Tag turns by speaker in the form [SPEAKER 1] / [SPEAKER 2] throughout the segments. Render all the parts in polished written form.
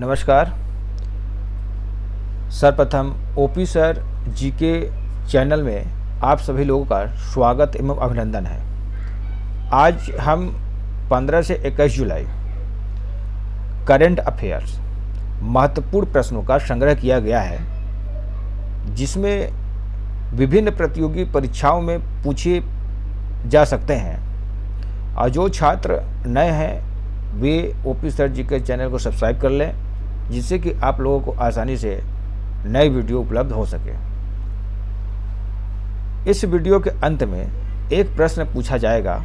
[SPEAKER 1] नमस्कार। सर्वप्रथम OP sir GK channel में आप सभी लोगों का स्वागत एवं अभिनंदन है। आज हम 15 से 21 जुलाई करंट अफेयर्स महत्वपूर्ण प्रश्नों का संग्रह किया गया है, जिसमें विभिन्न प्रतियोगी परीक्षाओं में पूछे जा सकते हैं। और जो छात्र नए हैं वे ओपी सर जी के चैनल को सब्सक्राइब कर लें, जिससे कि आप लोगों को आसानी से नई वीडियो उपलब्ध हो सके। इस वीडियो के अंत में एक प्रश्न पूछा जाएगा।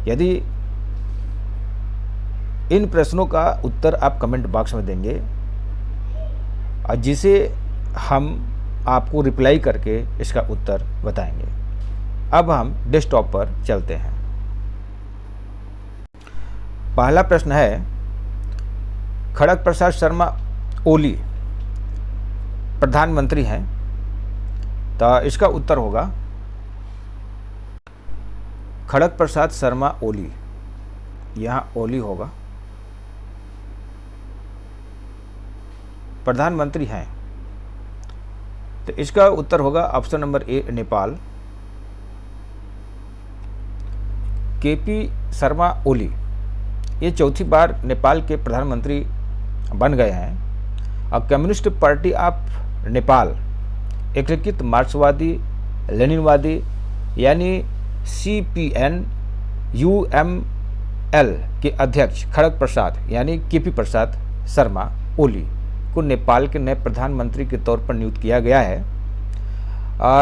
[SPEAKER 1] यदि इन प्रश्नों का उत्तर आप कमेंट बॉक्स में देंगे और जिसे हम आपको रिप्लाई करके इसका उत्तर बताएंगे। अब हम डेस्कटॉप पर चलते हैं। पहला प्रश्न है, खड़ग प्रसाद शर्मा ओली प्रधानमंत्री हैं, तो इसका उत्तर होगा खड़ग प्रसाद शर्मा ओली। यहाँ ओली होगा, प्रधानमंत्री हैं, तो इसका उत्तर होगा option number A Nepal. KP Sharma Oli ये चौथी बार नेपाल के प्रधानमंत्री बन गए हैं। और कम्युनिस्ट पार्टी ऑफ नेपाल एकीकृत मार्क्सवादी लेनिनवादी यानी CPN UML के अध्यक्ष खड़ग प्रसाद यानी केपी प्रसाद शर्मा ओली को नेपाल के नए प्रधानमंत्री के तौर पर नियुक्त किया गया है।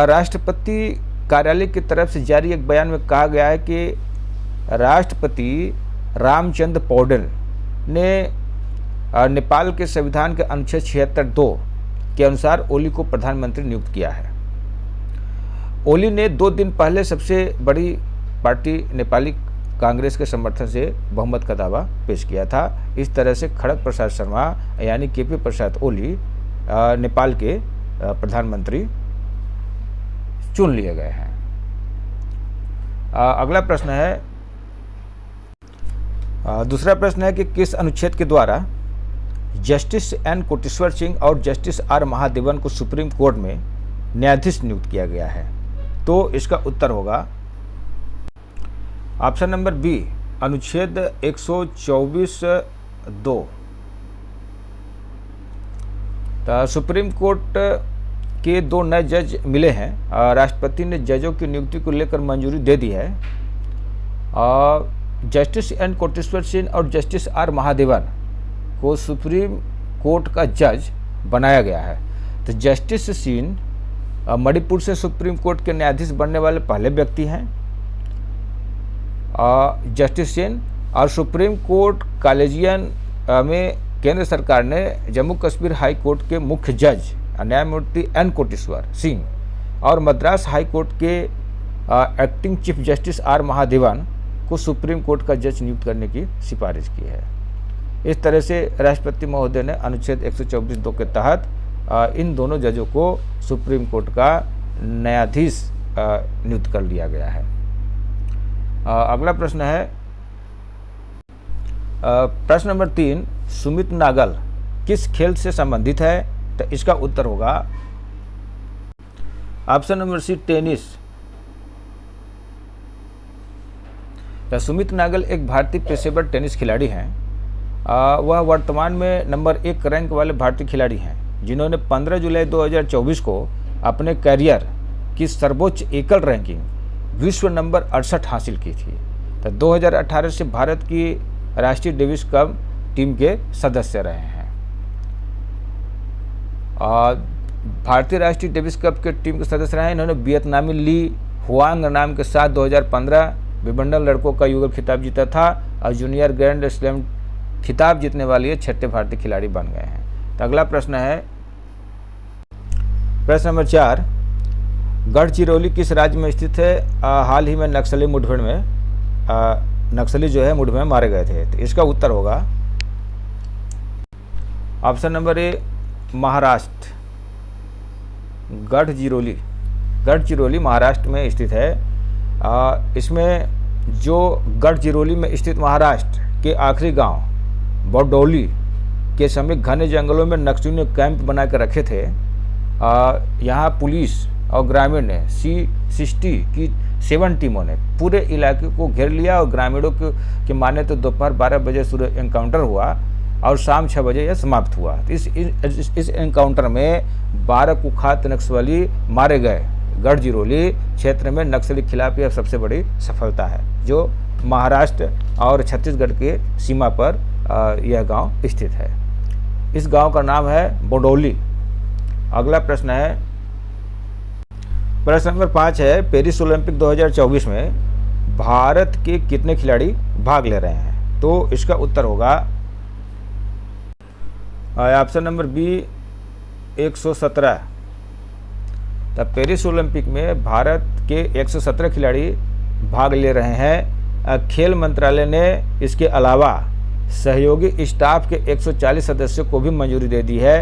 [SPEAKER 1] राष्ट्रपति कार्यालय की तरफ से जारी एक बयान में कहा गया है कि राष्ट्रपति रामचंद्र पौडेल ने नेपाल के संविधान के अनुच्छेद 76(2) के अनुसार ओली को प्रधानमंत्री नियुक्त किया है। ओली ने 2 दिन पहले सबसे बड़ी पार्टी नेपाली कांग्रेस के समर्थन से बहुमत का दावा पेश किया था। इस तरह से खड़ग प्रसाद शर्मा यानी केपी प्रसाद ओली नेपाल के प्रधानमंत्री चुन लिए गए हैं। अगला प्रश्न है, दूसरा प्रश्न है कि किस अनुच्छेद के द्वारा जस्टिस एन कोटेश्वर सिंह और जस्टिस आर महादेवन को सुप्रीम कोर्ट में न्यायाधीश नियुक्त किया गया है? तो इसका उत्तर होगा ऑप्शन नंबर बी, अनुच्छेद 124(2). तो सुप्रीम कोर्ट के 2 नए जज मिले हैं। राष्ट्रपति ने जजों की नियुक्ति को लेकर मंजूरी दे दी है। और जस्टिस एन कोटेश्वर सिंह और जस्टिस आर महादेवन को सुप्रीम कोर्ट का जज बनाया गया है। तो जस्टिस सिंह मणिपुर से सुप्रीम कोर्ट के न्यायाधीश बनने वाले पहले व्यक्ति हैं। जस्टिस सिंह और सुप्रीम कोर्ट कॉलेजियन में केंद्र सरकार ने जम्मू कश्मीर हाई कोर्ट के मुख्य जज न्यायमूर्ति एन कोटेश्वर सिंह और मद्रास हाई कोर्ट के acting chief justice R Mahadevan को सुप्रीम कोर्ट का जज नियुक्त करने की सिफारिश की है। इस तरह से राष्ट्रपति महोदय ने अनुच्छेद 124(2) के तहत इन दोनों जजों को सुप्रीम कोर्ट का न्यायाधीश नियुक्त कर लिया गया है। अगला प्रश्न है, प्रश्न नंबर 3, सुमित नागल किस खेल से संबंधित है? तो इसका उत्तर होगा ऑप्शन नंबर सी, टेनिस। तो सुमित नागल एक भारतीय पेशेवर टेनिस खिलाड़ी हैं। वह वर्तमान में नंबर 1 रैंक वाले भारतीय खिलाड़ी हैं, जिन्होंने 15 जुलाई 2024 को अपने करियर की सर्वोच्च एकल रैंकिंग विश्व नंबर 68 हासिल की थी। तो 2018 से भारत की राष्ट्रीय डेविस कप टीम के सदस्य रहे हैं। भारतीय राष्ट्रीय डेविस कप के टीम के सदस्य रहे हैं। इन्होंने वियतनामी ली हुआंग नाम के साथ 2015 विंबलडन लड़कों का युगल खिताब जीता था और जूनियर ग्रैंड स्लैम खिताब जीतने वाले ये 6ठे भारतीय खिलाड़ी बन गए हैं। तो अगला प्रश्न है, प्रश्न नंबर 4, गढ़चिरौली किस राज्य में स्थित है? हाल ही में नक्सली मुठभेड़ में नक्सली जो है मुठभेड़ में मारे गए थे। तो इसका उत्तर होगा ऑप्शन नंबर ए, महाराष्ट्र। गढ़चिरौली महाराष्ट्र में स्थित है। इसमें जो गढ़चिरौली में स्थित महाराष्ट्र के आखिरी गांव बडौली के समय घने जंगलों में नक्सलियों ने कैंप बना कर रखे थे। यहाँ पुलिस और ग्रामीण ने C60 की 7 टीमों ने पूरे इलाके को घेर लिया और ग्रामीणों के माने तो दोपहर 12 बजे शुरू एनकाउंटर हुआ और शाम 6 बजे यह समाप्त हुआ। इस एनकाउंटर में 12 कुख्यात नक्सली मारे गए। गढ़चिरौली क्षेत्र में नक्सली खिलाफ यह सबसे बड़ी सफलता है, जो महाराष्ट्र और छत्तीसगढ़ के सीमा पर यह गांव स्थित है। इस गांव का नाम है बडौली। अगला प्रश्न है, प्रश्न नंबर 5 है, पेरिस ओलंपिक 2024 में भारत के कितने खिलाड़ी भाग ले रहे हैं? तो इसका उत्तर होगा ऑप्शन नंबर बी 117। तब पेरिस ओलंपिक में भारत के 117 खिलाड़ी भाग ले रहे हैं। खेल मंत्रालय ने इसके अलावा सहयोगी स्टाफ के 140 सदस्यों को भी मंजूरी दे दी है,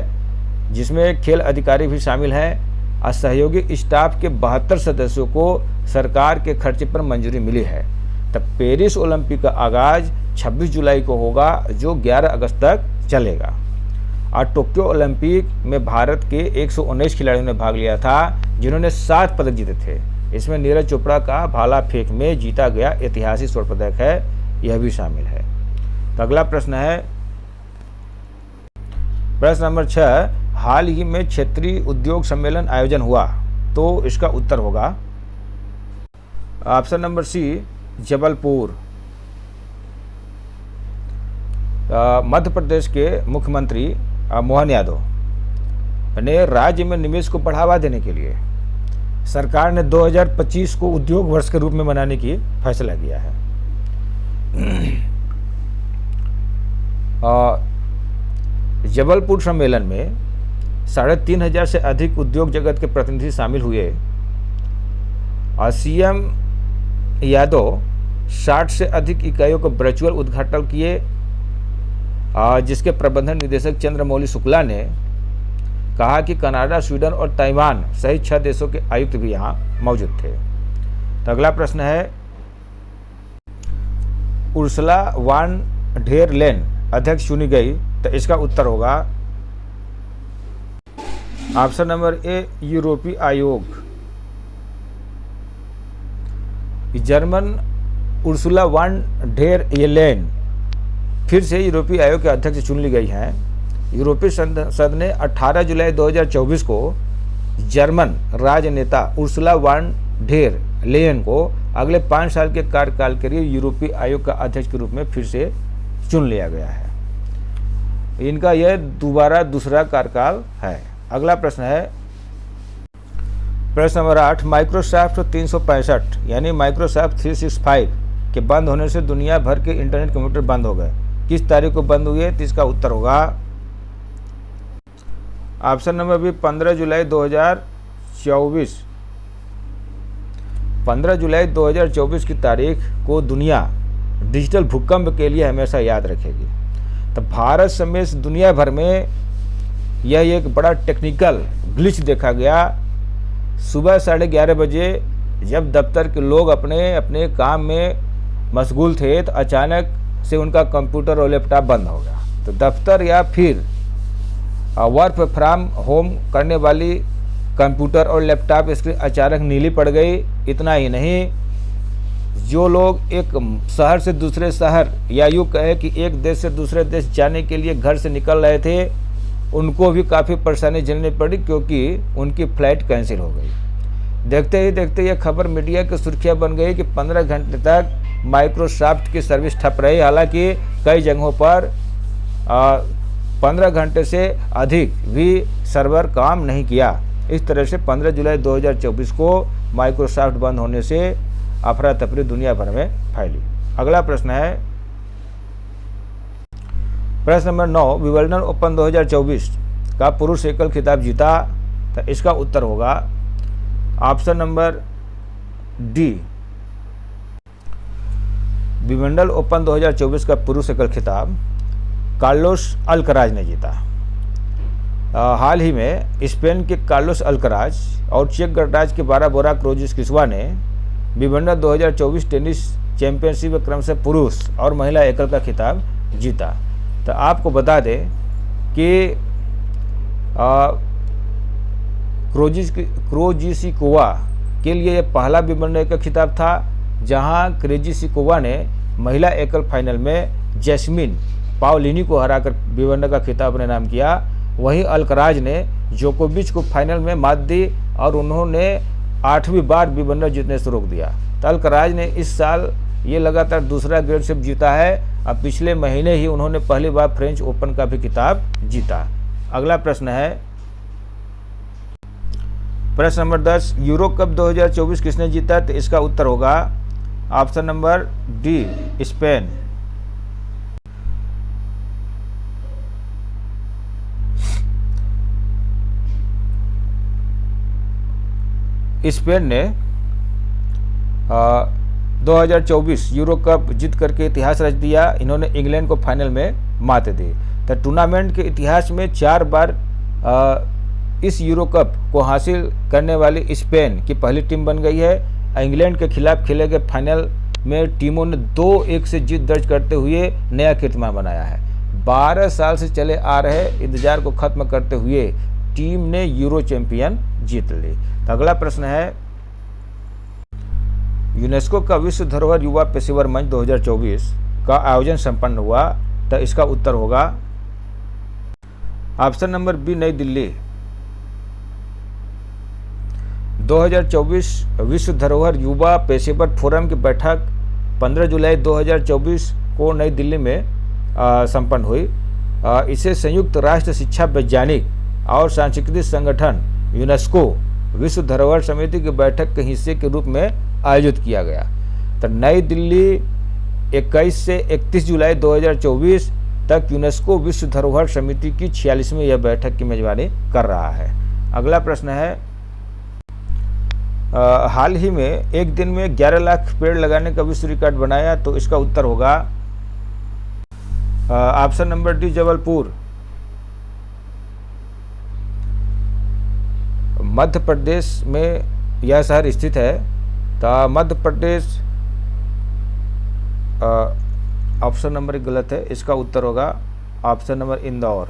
[SPEAKER 1] जिसमें खेल अधिकारी भी शामिल हैं। और सहयोगी स्टाफ के 72 सदस्यों को सरकार के खर्चे पर मंजूरी मिली है। तब पेरिस ओलंपिक का आगाज 26 जुलाई को होगा, जो 11 अगस्त तक चलेगा। और टोक्यो ओलंपिक में भारत के 119 खिलाड़ियों ने भाग लिया था, जिन्होंने 7 पदक जीते थे। इसमें नीरज चोपड़ा का भाला फेंक में जीता गया ऐतिहासिक स्वर्ण पदक है, यह भी शामिल है। तो अगला प्रश्न है, प्रश्न नंबर 6, हाल ही में क्षेत्रीय उद्योग सम्मेलन आयोजन हुआ? तो इसका उत्तर होगा option number C, Jabalpur. Madhya Pradesh के मुख्यमंत्री मोहन यादव ने राज्य में निवेश को बढ़ावा देने के लिए सरकार ने 2025 को उद्योग वर्ष के रूप में मनाने की फैसला किया है। जबलपुर सम्मेलन में 3,500 से अधिक उद्योग जगत के प्रतिनिधि शामिल हुए और सीएम यादव 60 से अधिक इकाइयों को वर्चुअल उद्घाटन किए, जिसके प्रबंधन निदेशक चंद्रमौली शुक्ला ने कहा कि कनाडा, स्वीडन और ताइवान सहित 6 देशों के आयुक्त भी यहाँ मौजूद थे। तो अगला प्रश्न है, उर्सुला वान डेर लेन अध्यक्ष चुनी गई? तो इसका उत्तर होगा ऑप्शन नंबर ए, यूरोपीय आयोग। जर्मन उर्सुला वान डेर लेन फिर से यूरोपीय आयोग के अध्यक्ष चुन ली गई हैं। यूरोपीय संसद ने 18 जुलाई 2024 को जर्मन राजनेता उर्सुला वान डेर लेयन को अगले 5 साल के कार्यकाल के लिए यूरोपीय आयोग का अध्यक्ष के रूप में फिर से चुन लिया गया है। इनका यह दूसरा कार्यकाल है। अगला प्रश्न है, प्रश्न नंबर 8, माइक्रोसॉफ्ट 365 यानी माइक्रोसॉफ्ट 365 के बंद होने से दुनिया भर के इंटरनेट कंप्यूटर बंद हो गए। किस तारीख को बंद हुए? तो इसका उत्तर होगा ऑप्शन नंबर बी, 15 जुलाई 2024। 15 जुलाई 2024 की तारीख को दुनिया डिजिटल भूकंप के लिए हमेशा याद रखेगी। तो भारत समेत दुनिया भर में यह एक बड़ा टेक्निकल ग्लिच देखा गया। सुबह 11:30 बजे जब दफ्तर के लोग अपने अपने काम में मशगूल थे, तो अचानक से उनका कंप्यूटर और लैपटॉप बंद हो गया। तो दफ्तर या फिर वर्क फ्रॉम होम करने वाली कंप्यूटर और लैपटॉप स्क्रीन अचानक नीली पड़ गई। इतना ही नहीं, जो लोग एक शहर से दूसरे शहर या यूँ कहे कि एक देश से दूसरे देश जाने के लिए घर से निकल रहे थे, उनको भी काफ़ी परेशानी झेलनी पड़ी, क्योंकि उनकी फ़्लाइट कैंसिल हो गई। देखते ही देखते ये खबर मीडिया की सुर्खियाँ बन गई कि 15 घंटे तक माइक्रोसॉफ्ट की सर्विस ठप रही। हालांकि कई जगहों पर 15 घंटे से अधिक भी सर्वर काम नहीं किया। इस तरह से 15 जुलाई 2024 को माइक्रोसॉफ्ट बंद होने से अफरा तफरी दुनिया भर में फैली। अगला प्रश्न है, प्रश्न नंबर 9, विंबलडन ओपन 2024 का पुरुष एकल खिताब जीता? तो इसका उत्तर होगा option number D, Wimbledon open 2024 का पुरुष एकल खिताब कार्लोस अल्कराज ने जीता। हाल ही में स्पेन के कार्लोस अल्कराज और चेक गणराज्य के बाराबोरा क्रोजिस्किस्वा ने विंबलडन 2024 टेनिस चैंपियनशिप में क्रमशः पुरुष और महिला एकल का खिताब जीता। तो आपको बता दें कि क्रोजिसिकोवा के लिए यह पहला विंबलडन का खिताब था, जहां क्रोजिसिकोवा ने महिला एकल फाइनल में जैस्मिन पाओलिनी को हराकर विंबलडन का खिताब अपने नाम किया। वहीं अल्कराज ने जोकोविच को फाइनल में मात दी और उन्होंने 8वीं बार विंबलडन जीतने से रोक दिया। तो अल्कराज ने इस साल ये लगातार दूसरा ग्रैंड स्लैम जीता है। अब पिछले महीने ही उन्होंने पहली बार फ्रेंच ओपन का भी खिताब जीता। अगला प्रश्न है प्रश्न नंबर 10, यूरो कप 2024 किसने जीता? तो इसका उत्तर होगा option number D, Spain. Spain ने 2024 यूरो कप जीत करके इतिहास रच दिया। इन्होंने इंग्लैंड को फाइनल में मात दी। तो टूर्नामेंट के इतिहास में 4 बार इस यूरो कप को हासिल करने वाली स्पेन की पहली टीम बन गई है। इंग्लैंड के खिलाफ खेले गए फाइनल में टीमों ने 2-1 से जीत दर्ज करते हुए नया कीर्तिमान बनाया है। 12 साल से चले आ रहे इंतजार को खत्म करते हुए टीम ने यूरो चैंपियन जीत ली। तो अगला प्रश्न है, यूनेस्को का विश्व धरोहर युवा पेशेवर मंच 2024 का आयोजन संपन्न हुआ। तो इसका उत्तर होगा ऑप्शन नंबर बी, नई दिल्ली। 2024 विश्व धरोहर युवा पेशेवर फोरम की बैठक 15 जुलाई 2024 को नई दिल्ली में संपन्न हुई। इसे संयुक्त राष्ट्र शिक्षा वैज्ञानिक और सांस्कृतिक संगठन यूनेस्को विश्व धरोहर समिति की बैठक के हिस्से के रूप में आयोजित किया गया। तो नई दिल्ली 21 से 31 जुलाई 2024 तक यूनेस्को विश्व धरोहर समिति की 46वीं यह बैठक की मेजबानी कर रहा है। अगला प्रश्न है, हाल ही में एक दिन में 11 लाख पेड़ लगाने का विश्व रिकॉर्ड बनाया। तो इसका उत्तर होगा option number D, Jabalpur. Madhya Pradesh में यह शहर स्थित है। तो मध्य प्रदेश, ऑप्शन नंबर गलत है, इसका उत्तर होगा option number Indore.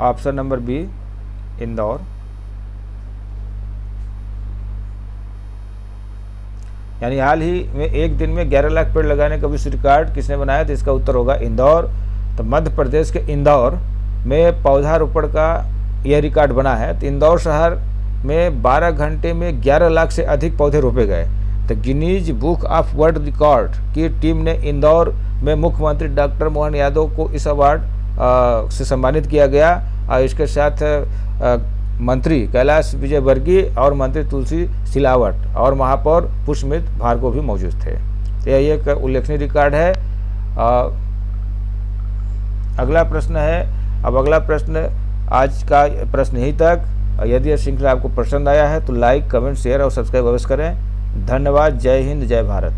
[SPEAKER 1] Option number B, Indore. यानी हाल ही में एक दिन में 11 लाख पेड़ लगाने का विश्व रिकॉर्ड किसने बनाया? तो इसका उत्तर होगा इंदौर। तो मध्य प्रदेश के इंदौर में पौधारोपण का यह रिकॉर्ड बना है। तो इंदौर शहर में 12 घंटे में 11 लाख से अधिक पौधे रोपे गए। तो Guinness book of world record की टीम ने इंदौर में मुख्यमंत्री डॉक्टर मोहन यादव को इस अवार्ड से सम्मानित किया गया। और इसके साथ मंत्री कैलाश विजयवर्गीय और मंत्री तुलसी सिलावट और महापौर पुष्पमित भार्गव भी मौजूद थे। तो यह एक उल्लेखनीय रिकॉर्ड है। अगला प्रश्न है, अब अगला प्रश्न, आज का प्रश्न यहीं तक। यदि यह श्रृंखला आपको पसंद आया है तो लाइक, कमेंट, शेयर और सब्सक्राइब अवश्य करें। धन्यवाद। जय हिंद, जय भारत।